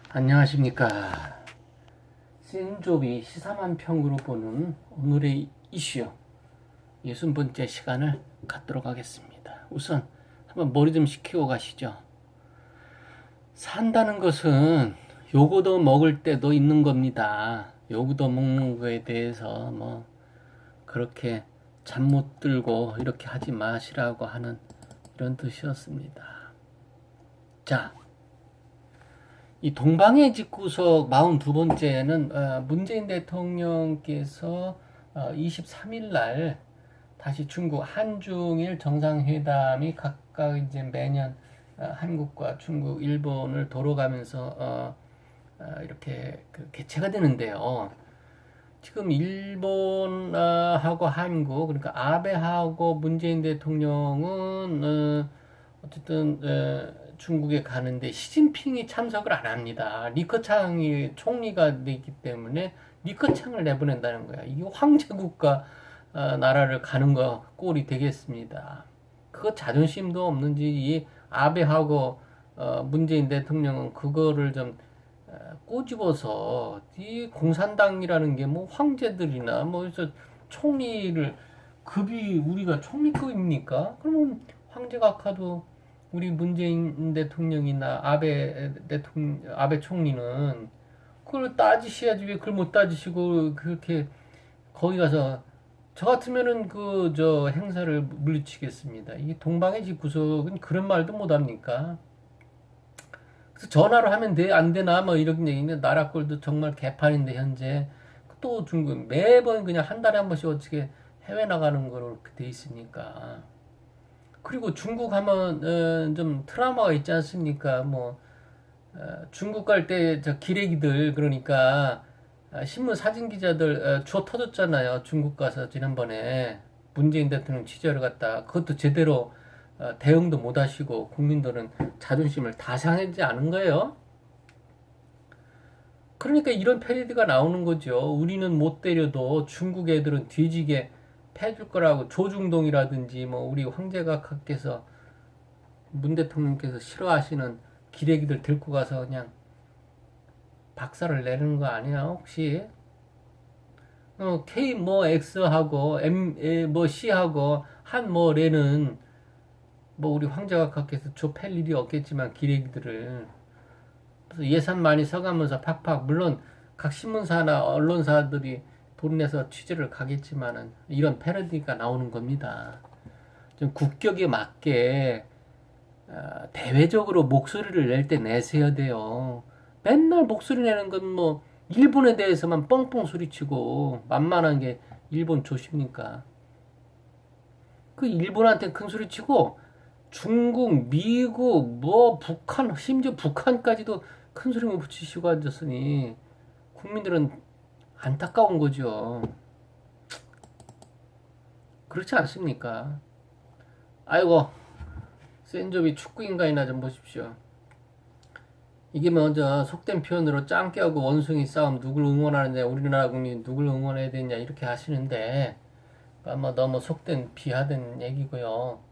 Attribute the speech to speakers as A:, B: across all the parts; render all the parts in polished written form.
A: 안녕하십니까. 센조비 시사만 평으로 보는 오늘의 이슈 60번째 시간을 갖도록 하겠습니다. 우선 한번 머리 좀 식히고 가시죠. 산다는 것은 요거도 먹을 때도 있는 겁니다. 요거도 먹는 거에 대해서 뭐 그렇게 잠 못 들고 이렇게 하지 마시라고 하는 이런 뜻이었습니다. 자, 이 동방의 집구석 42번째는 문재인 대통령께서 23일 날 다시 중국 한중일 정상회담이 각각 이제 매년 한국과 중국, 일본을 돌아가면서 이렇게 개최가 되는데요. 지금 일본하고 한국, 그러니까 아베하고 문재인 대통령은 어쨌든 중국에 가는데 시진핑이 참석을 안 합니다. 리커창이 총리가 되기 때문에 리커창을 내보낸다는 거야. 이게 황제국가 나라를 가는 거 꼴이 되겠습니다. 그거 자존심도 없는지 이 아베하고 문재인 대통령은 그거를 좀 꼬집어서 이 공산당이라는 게 뭐 황제들이나 뭐 그래서 총리를 급이 우리가 총리급입니까? 그러면 황제각하도 우리 문재인 대통령이나 아베 총리는 그걸 따지셔야지 왜 그걸 못 따지시고 그렇게 거기 가서 저 같으면은 그 저 행사를 물리치겠습니다. 이 동방의 집구석은 그런 말도 못 합니까? 그래서 전화로 하면 돼, 안 되나 뭐 이런 얘기인데 나라 꼴도 정말 개판인데 현재 또 중국 매번 그냥 한 달에 한 번씩 어떻게 해외 나가는 거로 그렇게 돼 있으니까. 그리고 중국 하면 좀 트라우마가 있지 않습니까? 뭐 중국 갈 때 저 기레기들 그러니까 신문 사진 기자들 주워 터졌잖아요. 중국 가서 지난번에 문재인 대통령 취재를 갔다 그것도 제대로 대응도 못 하시고 국민들은 자존심을 다 상하지 않은 거예요. 그러니까 이런 패러디가 나오는 거죠. 우리는 못 때려도 중국 애들은 뒤지게 패줄 거라고 조중동이라든지 뭐 우리 황제각하께서 문 대통령께서 싫어하시는 기레기들 들고 가서 그냥 박살을 내는 거 아니야 혹시? K 뭐 X하고 M 뭐 C하고 한 뭐 레는 뭐 우리 황제각하께서 좁힐 일이 없겠지만 기레기들을 예산 많이 써가면서 팍팍 물론 각 신문사나 언론사들이 돈 내서 취재를 가겠지만은 이런 패러디가 나오는 겁니다. 좀 국격에 맞게 대외적으로 목소리를 낼 때 내세야 돼요. 맨날 목소리 내는 건 뭐 일본에 대해서만 뻥뻥 소리치고 만만한 게 일본 조십니까? 그 일본한테 큰 소리치고 중국, 미국, 뭐 북한, 심지어 북한까지도 큰 소리만 붙이시고 앉았으니 국민들은 안타까운 거죠. 그렇지 않습니까? 아이고, 센조비 축구인간이나 좀 보십시오. 이게 먼저 속된 표현으로 짱깨하고 원숭이 싸움 누굴 응원하느냐, 우리나라 국민 누굴 응원해야 되냐 이렇게 하시는데 아마 너무 속된 비하된 얘기고요.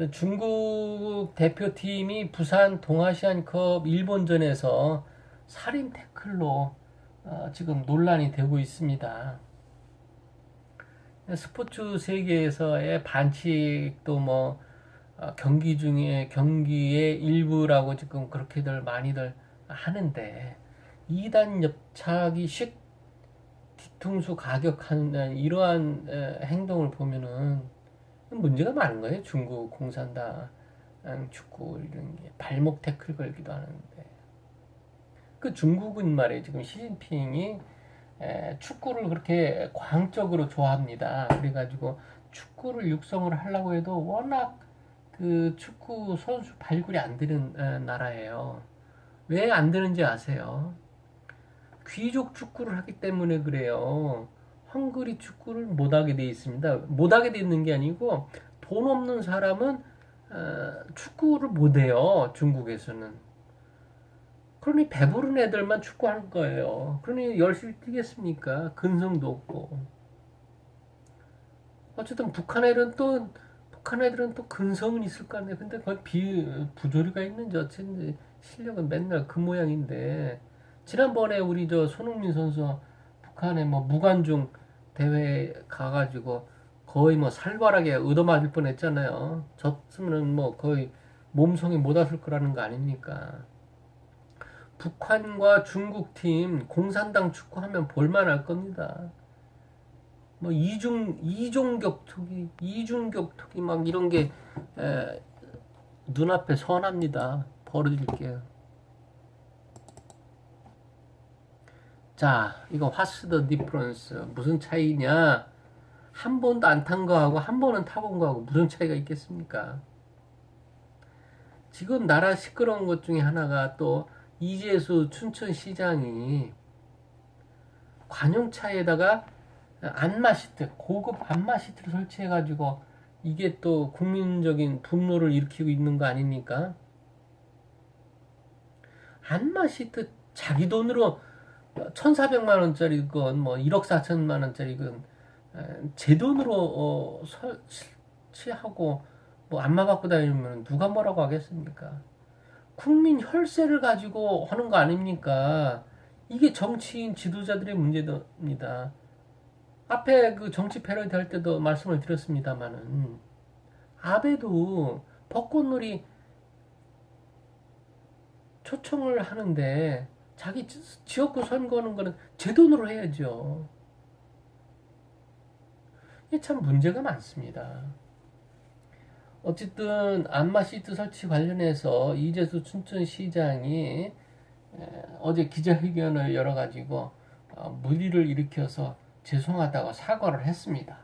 A: 중국 대표팀이 부산 동아시안컵 일본전에서 살인 태클로 지금 논란이 되고 있습니다. 스포츠 세계에서의 반칙도 뭐 경기 중에 경기의 일부라고 지금 그렇게들 많이들 하는데 이단 엽착이 식 뒤통수 가격하는 이러한 행동을 보면은 문제가 많은 거예요. 중국 공산당 축구 이런 게 발목 태클 걸기도 하는데 그 중국은 말이에요. 지금 시진핑이 축구를 그렇게 광적으로 좋아합니다. 그래가지고 축구를 육성을 하려고 해도 워낙 그 축구 선수 발굴이 안 되는 나라예요. 왜 안 되는지 아세요? 귀족 축구를 하기 때문에 그래요. 헝그리 축구를 못하게 돼 있습니다. 못하게 돼 있는 게 아니고 돈 없는 사람은 축구를 못해요. 중국에서는. 그러니 배부른 애들만 축구하는 거예요. 그러니 열심히 뛰겠습니까? 근성도 없고. 어쨌든 북한 애들은 또 근성은 있을 거 아니에요. 근데 거기 부조리가 있는지 어쨌든 실력은 맨날 그 모양인데 지난번에 우리 저 손흥민 선수 북한에 뭐 무관중 대회 가가지고 거의 뭐 살벌하게 얻어맞을 뻔했잖아요. 졌으면은 뭐 거의 몸송이 못 왔을 거라는 거 아닙니까? 북한과 중국 팀 공산당 축구하면 볼만할 겁니다. 뭐 이중격투기 막 이런 게 눈앞에 선합니다. 벌어질게요. 자, 이거 What's the difference? 무슨 차이냐? 한 번도 안 탄 거하고 한 번은 타본 거하고 무슨 차이가 있겠습니까? 지금 나라 시끄러운 것 중에 하나가 또 이재수 춘천시장이 관용차에다가 안마시트, 고급 안마시트를 설치해가지고 이게 또 국민적인 분노를 일으키고 있는 거 아닙니까? 안마시트 자기 돈으로 1,400만 원짜리건 뭐 1억 4천만 원짜리건 제 돈으로 설치하고 뭐 안마 받고 다니면 누가 뭐라고 하겠습니까? 국민 혈세를 가지고 하는 거 아닙니까? 이게 정치인 지도자들의 문제입니다. 앞에 그 정치 패러디 할 때도 말씀을 드렸습니다만은 아베도 벚꽃놀이 초청을 하는데 자기 지역구 선거하는 거는 제 돈으로 해야죠. 이게 참 문제가 많습니다. 어쨌든 안마시트 설치 관련해서 이재수 춘천시장이 어제 기자회견을 열어가지고 물의를 일으켜서 죄송하다고 사과를 했습니다.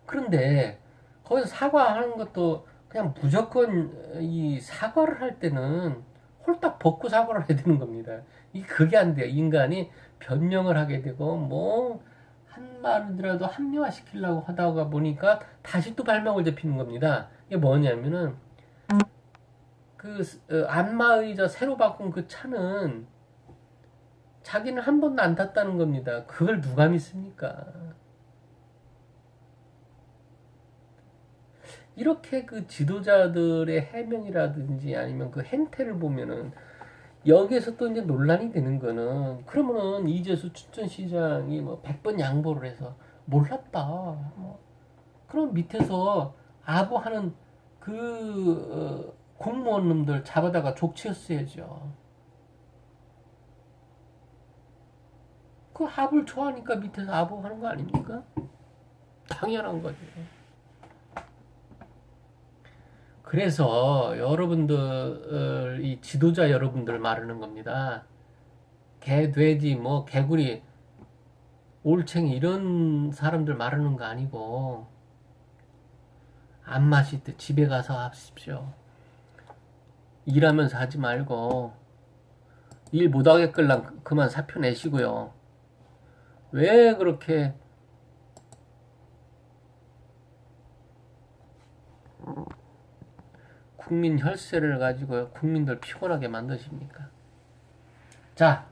A: 그런데 거기서 사과하는 것도 그냥 무조건 이 사과를 할 때는 홀딱 벗고 사과를 해야 되는 겁니다. 그게 안 돼요. 인간이 변명을 하게 되고 뭐 한마디라도 합리화시키려고 하다가 보니까 다시 또 발목을 잡히는 겁니다. 이게 뭐냐면은 그 안마의자 새로 바꾼 그 차는 자기는 한 번도 안 탔다는 겁니다. 그걸 누가 믿습니까? 이렇게 그 지도자들의 해명이라든지 아니면 그 행태를 보면은 여기에서 또 이제 논란이 되는 거는 그러면은 이재수 춘천시장이 뭐 100번 양보를 해서 몰랐다. 뭐 그럼 밑에서 아부하는 그 공무원놈들 잡아다가 족치었어야죠. 그 합을 좋아하니까 밑에서 아부하는 거 아닙니까? 당연한 거죠. 그래서 여러분들 이 지도자 여러분들 말하는 겁니다. 개, 돼지, 뭐 개구리, 올챙이 이런 사람들 말하는 거 아니고 안 마실 때 집에 가서 하십시오. 일하면서 하지 말고 일 못하겠걸랑 그만 사표 내시고요. 왜 그렇게 국민 혈세를 가지고 국민들 피곤하게 만드십니까? 자,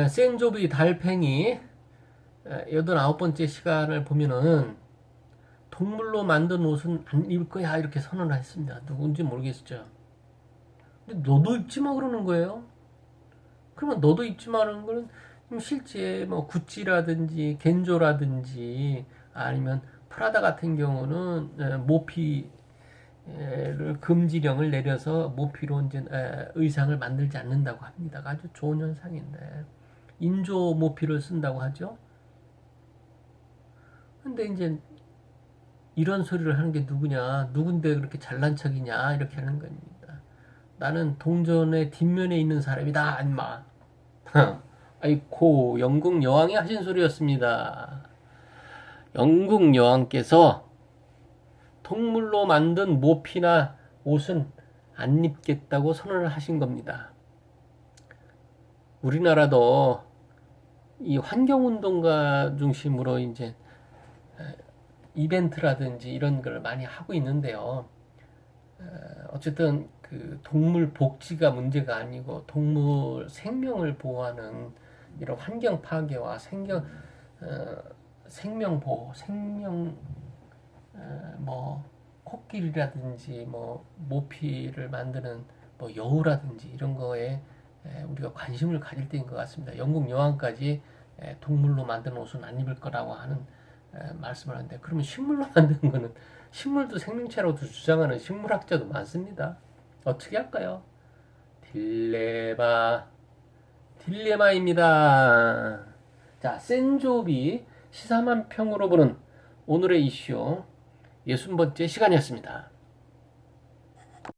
A: 센조비 달팽이 89번째 시간을 보면은 동물로 만든 옷은 안 입을 거야 이렇게 선언을 했습니다. 누군지 모르겠죠. 근데 너도 입지 마 그러는 거예요. 그러면 너도 입지 마라는 거는 실제 뭐 구찌라든지 겐조라든지 아니면 프라다 같은 경우는 모피를 금지령을 내려서 모피로 이제 의상을 만들지 않는다고 합니다. 아주 좋은 현상인데 인조 모피를 쓴다고 하죠. 근데 이제 이런 소리를 하는 게 누구냐, 누군데 그렇게 잘난 척이냐 이렇게 하는 겁니다. 나는 동전의 뒷면에 있는 사람이다, 인마. 아이고, 영국 여왕이 하신 소리였습니다. 영국 여왕께서 동물로 만든 모피나 옷은 안 입겠다고 선언을 하신 겁니다. 우리나라도 이 환경운동가 중심으로 이제 이벤트라든지 이런 걸 많이 하고 있는데요. 어쨌든 그 동물 복지가 문제가 아니고 동물 생명을 보호하는 이런 환경 파괴와 생명 보호, 생명 뭐 코끼리라든지 뭐 모피를 만드는 뭐 여우라든지 이런 거에 우리가 관심을 가질 때인 것 같습니다. 영국 여왕까지 동물로 만든 옷은 안 입을 거라고 하는 말씀을 하는데, 그러면 식물로 만든 거는, 식물도 생명체라고 주장하는 식물학자도 많습니다. 어떻게 할까요? 딜레마입니다. 자, 센조비 시사만 평으로 보는 오늘의 이슈 60번째 시간이었습니다.